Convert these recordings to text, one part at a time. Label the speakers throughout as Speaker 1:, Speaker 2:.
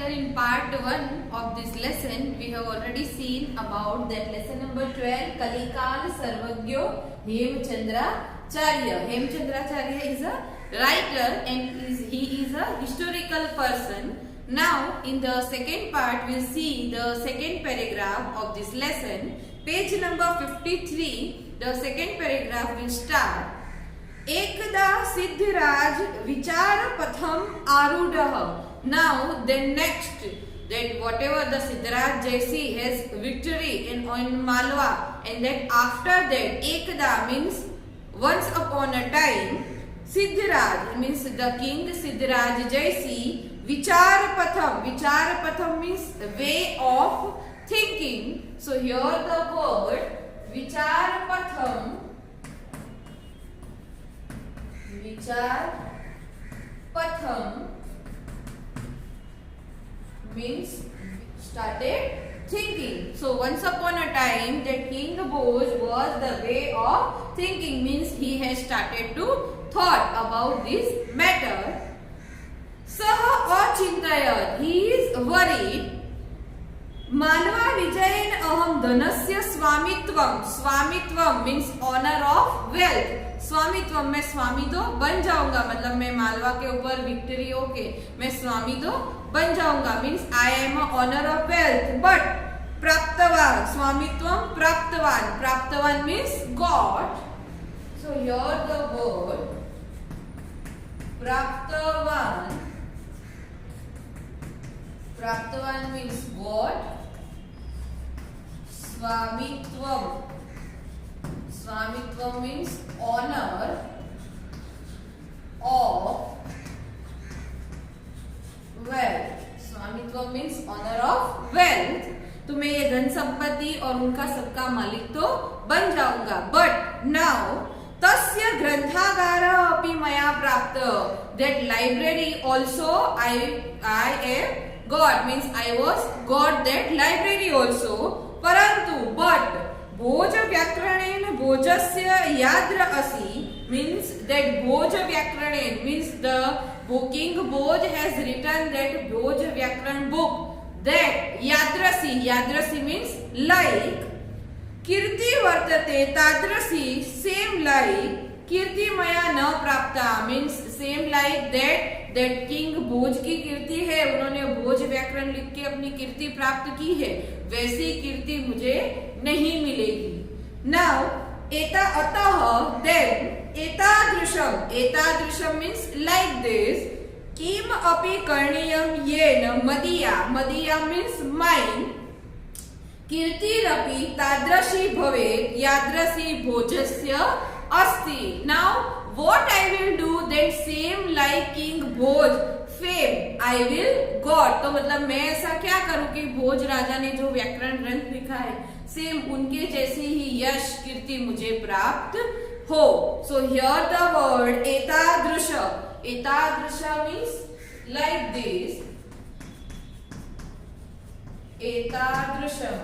Speaker 1: here in part 1 of this lesson. We have already seen about that lesson number 12, Kalikal Sarvagyo Hemchandracharya. Hemchandracharya is a writer and he is a historical person. Now in the second part we will see the second paragraph of this lesson. Page number 53, the second paragraph will start. एकदा सिद्धराज विचार पथम आरूढ़. Now then next, that whatever the Siddharaj Jaisi has victory in Malwa, and then after that ekada means once upon a time, Siddharaj means the king Siddharaj Jaisi vichar patham means way of thinking. So here the word vichar patham means started thinking. So once upon a time that King Bhoj was the way of thinking, means he has started to thought about this matter. Saha achintayat, he is worried. Malwa vijayen aham dhanasya स्वामित्वम. स्वामित्वम means honor of wealth. स्वामित्व मैं स्वामी तो बन जाऊंगा, मतलब मैं मालवा के ऊपर victory होके मैं स्वामी तो बन जाऊंगा, means I am a honour of wealth. But प्राप्तवान, स्वामित्वम प्राप्तवान, प्राप्तवान means God. So here the word प्राप्तवान, प्राप्तवान मीन्स गॉड. स्वामित्वम, स्वामित्व means honor of wealth. स्वामित्व means honor of wealth. तो मैं ये धन संपत्ति और उनका सबका मालिक तो बन जाऊंगा. बट नाउ तस्य ग्रंथागार अपि मया प्राप्त. That library also I am God, means I was got that library also. परंतु but भोज व्याकरणेन भोजस्य याद्र असि means that Bhoj व्याकरणेन means the king Bhoj has written that भोज व्याकरण book, that याद्रसी, याद्रसी means like. कीर्ति वर्तते ताद्रसी same like. कीर्ति मया न प्राप्ता means same like that king भोज की कीर्ति है, उन्होंने भोज व्याकरण लिख के अपनी कीर्ति प्राप्त की है, वैसी कीर्ति मुझे नहीं मिलेगी. नाउ एता अतः देन एतादृशम, एतादृशम मीन्स लाइक दिस. किम अपि करणीयम येन मदीया, मदीया मीन्स माइन. कीर्तिरपि तादृशी भवेत् यादृशी भोजस्य अस्ति. Now what I will do that same like king Bhoj fame I will got. तो मतलब मैं ऐसा क्या करूं कि भोज राजा ने जो व्याकरण ग्रंथ लिखा है सेम उनके जैसी ही यश कीर्ति मुझे प्राप्त हो. सो हियर द वर्ड एतादृश, एतादृश मीन्स लाइक दिस. एतादृशम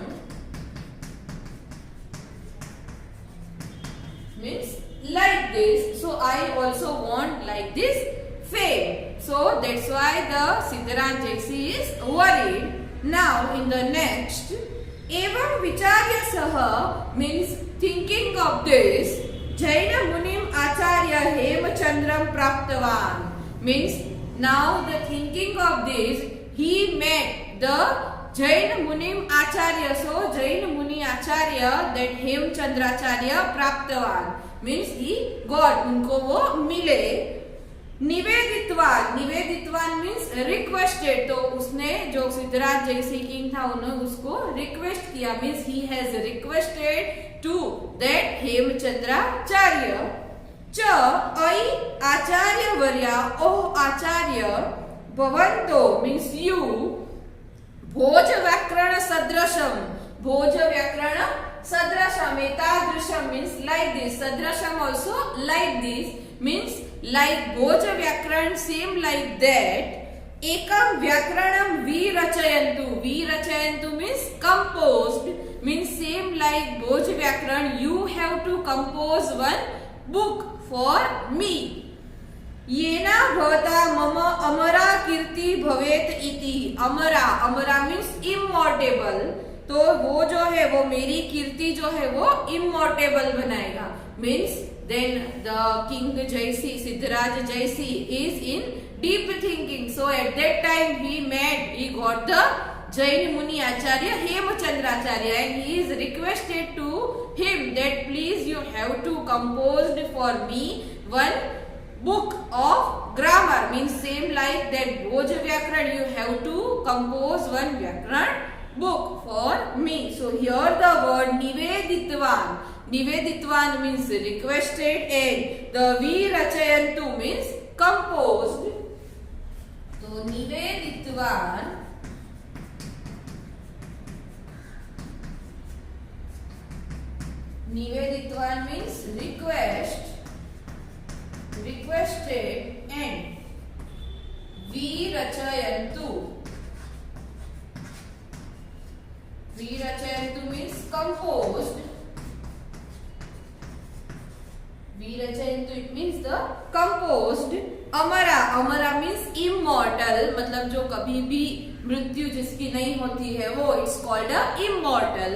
Speaker 1: means like this. So I also want like this fame. So that's why the Siddharaj Jaisi is worried. Now in the next, evam vicharya saha means thinking of this. Jaina munim acharya hemchandram praptavan means now the thinking of this he met the Jain Munim Acharya. So Jain Muni Acharya that Hemchandracharya Praptavan means he got, उनको वो मिले. निवेदितवान, निवेदितवान means requested. तो उसने जो सिद्धराज जैसी king था उन्होंने उसको रिक्वेस्ट किया, means he has requested to that Hemchandracharya. च ऐ आचार्य वर्या, ओ आचार्य भवन्तो means you. भोज व्याकरण सदृशम, भोज व्याकरण सदृशम. एतादृशम means like this. सदृशम also like this means like भोज व्याकरण same like that. Ekam व्याकरणम विरचयन्तु, विरचयन्तु means composed means same like भोज व्याकरण you have to compose one book for me. येना भवता मम अमरा कीर्ति भवेत इति। अमरा, अमरा मीन्स इमॉर्टेबल, तो वो जो है वो मेरी कीर्ति जो है वो इमॉर्टेबल बनाएगा। Means then the king Jaisi, Siddharaj Jaisi is in deep thinking, so at that time he got the Jain Muni Acharya Hemachandracharya, and he is requested to him that please you have to compose for me one book of grammar, means same like that Bhoj Vyakaran, you have to compose one Vyakaran book for me. So here the word Niveditvan, Niveditvan means requested, and the Virachayantu means composed. तो निवेदितवान means requested, and virachyantu means composed. Virachyantu, it means the composed. अमरा, अमरा means immortal, मतलब जो कभी भी मृत्यु जिसकी नहीं होती है वो, it's called a immortal.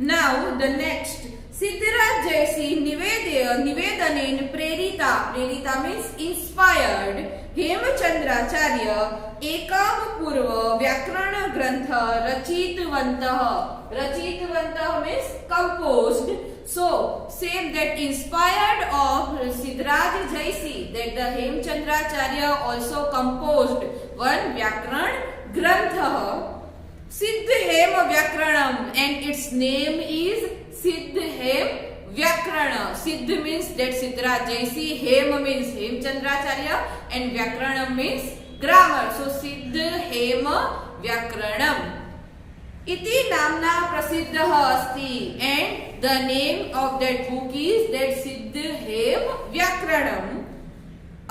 Speaker 1: Now the next, Siddharaj जयसी निवेदनेन प्रेरिता, प्रेरिता मीन्स इंस्पायर्ड, हेमचंद्राचार्य एकम पूर्व व्याकरण ग्रंथ रचितवन्तः, रचितवन्तः means composed. So same that inspired of Siddharaj Jayasri, that the Hemchandracharya also composed one Vyakaran Grantha, Siddhem Vyakaranam, and its name is Siddhem Vyakarana. Siddh means that Siddharaj Jayasri, Hem means Hemchandracharya, and Vyakaranam means grammar. So Siddhem Vyakaranam इति नामना प्रसिद्धः अस्ति, and the name of that book is that सिद्धहेम व्याकरणम्.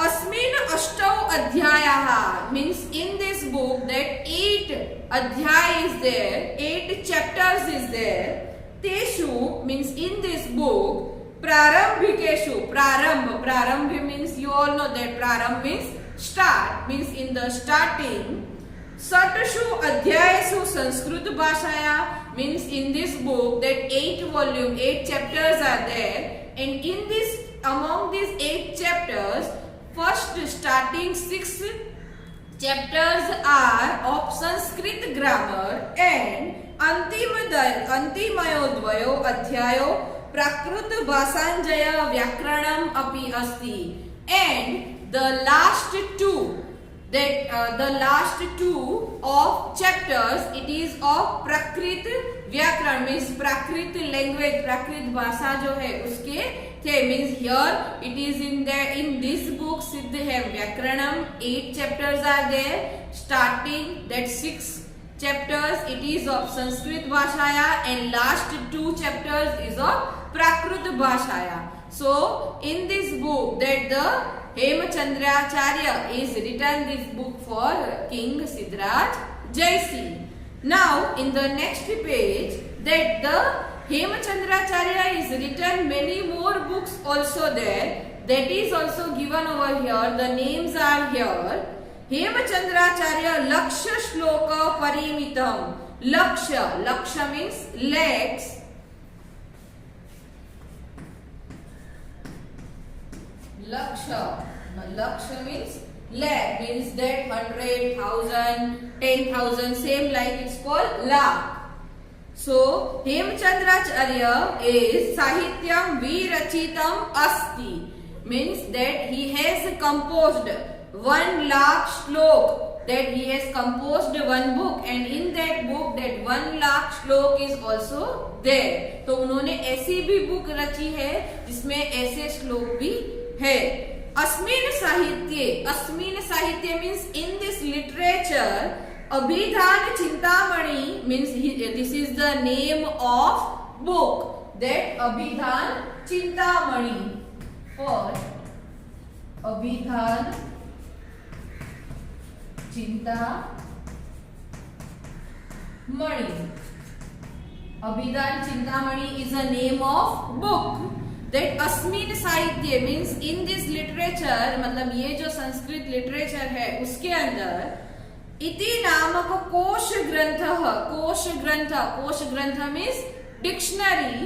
Speaker 1: अस्मिन् अष्टौ अध्यायाः, means in this book that 8 अध्याय is there, 8 chapters is there. तेषु means in this book, प्रारंभिकेषु, प्रारंभ means you all know that प्रारंभ means start, means in the starting. षट्सु अध्यायेषु Sanskrit भाषाया, means in this book that 8 volume, 8 chapters are there, and in this, among these 8 chapters, first starting 6 chapters are of Sanskrit grammar, and अंतिमयो द्वयो अध्यायो प्राकृत भाषांजय व्याकरणम अपि अस्ति, and the last two, that the last 2 of chapters, it is of Prakrit Vyakaran, means Prakrit language, Prakrit भाषा जो है उसके थे, means here it is in this book Siddhem Vyakaranam, 8 chapters are there, starting that 6 chapters it is of Sanskrit Bhashaya, and last 2 chapters is of Prakrit Bhashaya. So in this book that the Hemachandracharya is written this book for King Siddharaj Jayasri. Now in the next page that the Hemachandracharya is written many more books also there, that is also given over here, the names are here. Hemachandracharya Laksha Shloka Parimitam. Laksha means legs. Laksha means lakh, means that 100,000, 10,000, same like it's called lakh. So Hemachandracharya is Sahityam Virachitam Asti, means that he has composed 1 lakh shlok, that he has composed one book, and in that book that 1 lakh shlok is also there. तो उन्होंने ऐसी भी book रची है जिसमें ऐसे श्लोक भी है. अस्मिन साहित्य means in this literature, Abhidhan Chintamani means this is the name of book, that Abhidhan Chintamani, or Abhidhan Chintamani. Abhidhan Chintamani is a name of book. that अस्मिन साहित्य मीन्स इन दिस लिटरेचर, मतलब ये जो Sanskrit literature है उसके अंदर इति नामक कोश ग्रंथ, कोश ग्रंथ means dictionary.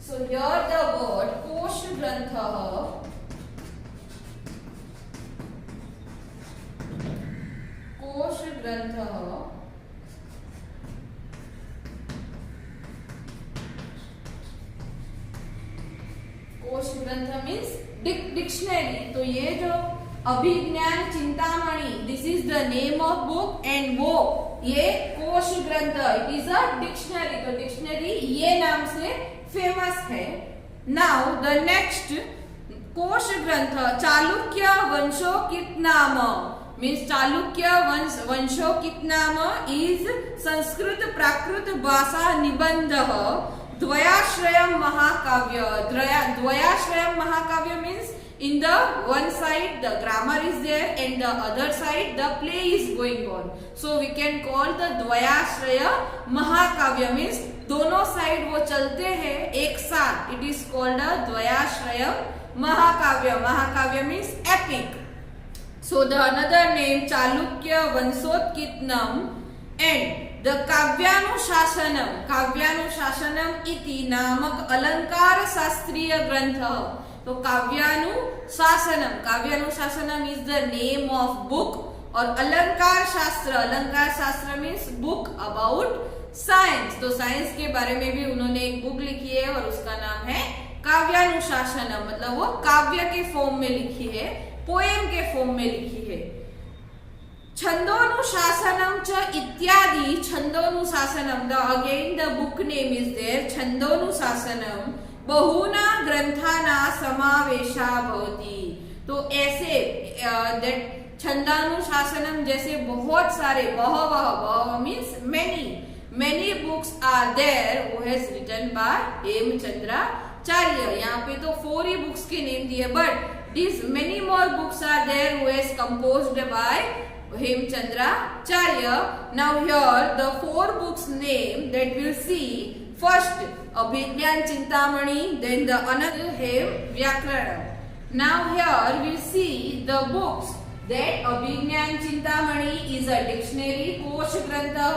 Speaker 1: So here the word कोश ग्रंथ, कोश ग्रंथ कोश ग्रंथ मीन्स डिक्शनरी. तो ये जो Abhigyan Chintamani, this is the name of book and वो ये कोश ग्रंथ, इट इज अ डिक्शनरी. तो डिक्शनरी ये नाम से फेमस है. नाउ द नेक्स्ट कोश ग्रंथ चालुक्य वंशोकित नाम मीन्स चालुक्य वंशोकित नाम इज संस्कृत प्राकृत भाषा निबंध द्वयाश्रयम महाकाव्य. द्वयाश्रयम महाकाव्य means in the one side the grammar is there and the other side the play is going on. So we can call the द्वयाश्रय महाकाव्य means दोनों साइड वो चलते हैं एक साथ. It is called a द्वयाश्रय महाकाव्य. महाकाव्य means epic. So the another name Chalukya Vanshotkirtanam and the Kavyanushasanam, Kavyanushasanam इति नामक अलंकार शास्त्रीय ग्रंथ. तो Kavyanushasanam, Kavyanushasanam is the name of book. और अलंकार शास्त्र मीन्स बुक अबाउट साइंस. तो साइंस के बारे में भी उन्होंने एक बुक लिखी है और उसका नाम है काव्यानुशासनम. मतलब वो काव्य के फॉर्म में लिखी है, पोएम के फॉर्म में लिखी है. छंदोनुशासनम च इत्यादि. Chhandonushasanam, the again the book name is there. Chhandonushasanam बहुना ग्रंथाना समावेशा भवति. तो ऐसे दैट छंदानुशासनम जैसे बहुत सारे, बहवः means many books are there who has written by Hemachandracharya. यहाँ पे तो 4 ही बुक्स के नेम दिए, but these many more books are there who has composed by Hemchandracharya. Now here the 4 books name that we'll see. First Abhigyan Chintamani, then the another Hem Vyakaranam. Now here we'll see the books that Abhigyan Chintamani is a dictionary, Kosh Grantha.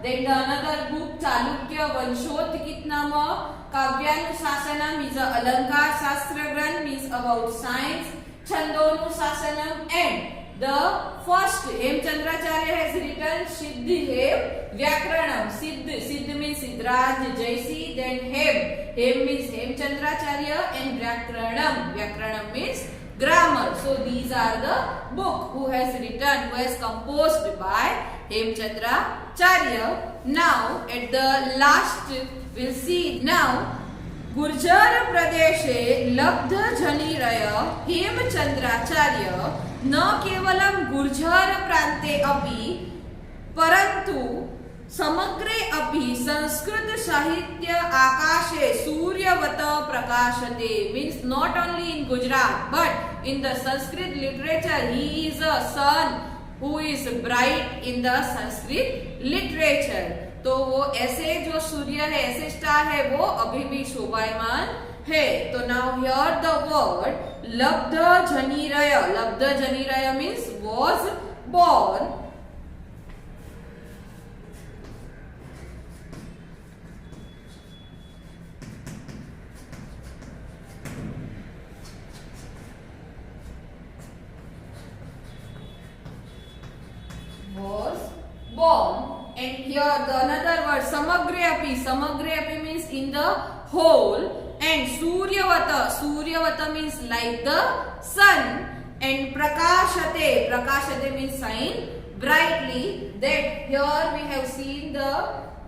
Speaker 1: Then the another book Chalukya Vanshotkitnama. Kavyanusasanam is a Alankar Shastra Granth, means about science. Chandonusasanam and the first Hemchandracharya has written Siddhi Hem Vyakaranam. Siddh means Siddharaj Jaisi. Then Hem means Hemchandracharya and Vyakaranam means grammar. So these are the book who has written, who has composed by Hemchandracharya. Now at the last we'll see now Gurjar प्रदेशे लब्ध झनिरय हेमचंद्राचार्य न केवलं गुर्जर प्रान्ते अपि परन्तु समग्रे अपि संस्कृत साहित्य आकाशे सूर्यवत प्रकाशते. Means not only in Gujarat but in the Sanskrit literature he is a sun who is bright in the Sanskrit literature. तो वो ऐसे जो सूर्य है, ऐसे स्टार है, वो अभी भी शोभायमान है. तो नाउ हियर द वर्ड लब्ध झनिरय. लब्ध झनिरय means was born. And here the another word samagre api means in the whole. And suryavata means like the sun. And prakashate means shine brightly. That here we have seen the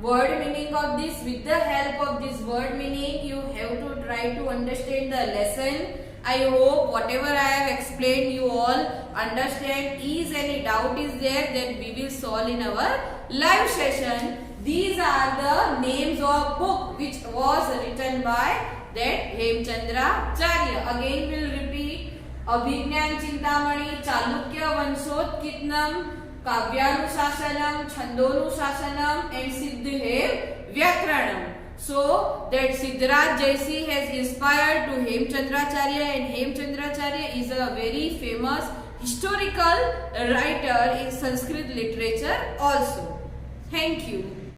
Speaker 1: word meaning of this. With the help of this word meaning you have to try to understand the lesson. I hope whatever I have explained you all understand. Is any doubt is there, that we will solve in our live session. These are the names of book which was written by that Hemchandracharya. Again we will repeat: Abhigyan Chintamani, Chalukya Vanshotkitnam, Kavyanusasanam, Chandonusasanam and Siddhi Hem Vyakaranam. So that Siddharth Jaisy has inspired to Hemchandracharya, and Hemchandracharya is a very famous historical writer in Sanskrit literature also. Thank you.